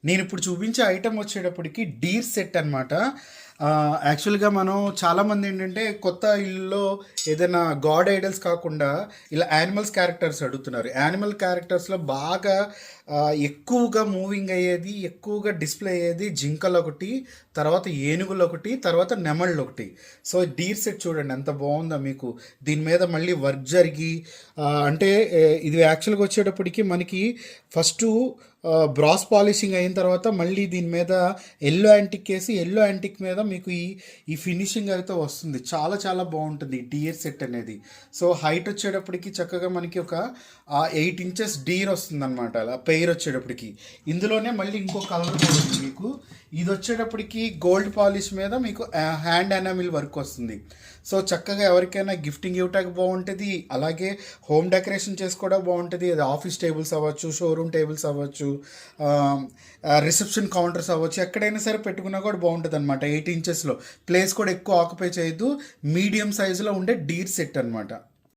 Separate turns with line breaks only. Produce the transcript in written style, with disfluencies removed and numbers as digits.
నేను ఇప్పుడు చూపించే ఐటెం వచ్చేటప్పటికి డీర్ సెట్ అనమాట. యాక్చువల్గా మనం చాలామంది ఏంటంటే కొత్త ఇల్లులో ఏదైనా గాడ్ ఐడల్స్ కాకుండా ఇలా యానిమల్స్ క్యారెక్టర్స్ అడుగుతున్నారు. యానిమల్ క్యారెక్టర్స్లో బాగా ఎక్కువగా మూవింగ్ అయ్యేది, ఎక్కువగా డిస్ప్లే అయ్యేది జింకలు ఒకటి, తర్వాత ఏనుగులు ఒకటి, తర్వాత నెమళ్ళు ఒకటి. సో డీర్ సెట్ చూడండి ఎంత బాగుందో మీకు. దీని మీద మళ్ళీ వర్క్ జరిగి అంటే ఇది యాక్చువల్గా వచ్చేటప్పటికి మనకి ఫస్ట్ బ్రాస్ పాలిషింగ్ అయిన తర్వాత మళ్ళీ దీని మీద ఎల్లో యాంటిక్ వేసి ఎల్లో యాంటిక్ మీద మీకు ఈ ఫినిషింగ్ అయితే వస్తుంది. చాలా చాలా బాగుంటుంది ఈ డీర్ సెట్ అనేది. సో హైట్ వచ్చేటప్పటికి చక్కగా మనకి ఒక 8 ఇంచెస్ డీర్ వస్తుంది అనమాట. అలా పెయిర్ వచ్చేటప్పటికి ఇందులోనే మళ్ళీ ఇంకో కలర్ కూడా ఉంది మీకు. ఇది వచ్చేటప్పటికి గోల్డ్ పాలిష్ మీద మీకు హ్యాండ్ ఎనామిల్ వర్క్ వస్తుంది. సో చక్కగా ఎవరికైనా గిఫ్టింగ్ ఇవ్వటానికి బాగుంటుంది, అలాగే హోమ్ డెకరేషన్ చేసుకోవడం బాగుంటుంది. అది ఆఫీస్ టేబుల్స్ అవ్వచ్చు, షోరూమ్ టేబుల్స్ అవ్వచ్చు, రిసెప్షన్ కౌంటర్స్ అవ్వచ్చు, ఎక్కడైనా సరే పెట్టుకున్నా కూడా బాగుంటుంది అనమాట. 8 ఇంచెస్లో ప్లేస్ కూడా ఎక్కువ ఆక్యుపై చేయొద్దు, మీడియం సైజులో ఉండే డీర్ సెట్ అనమాట.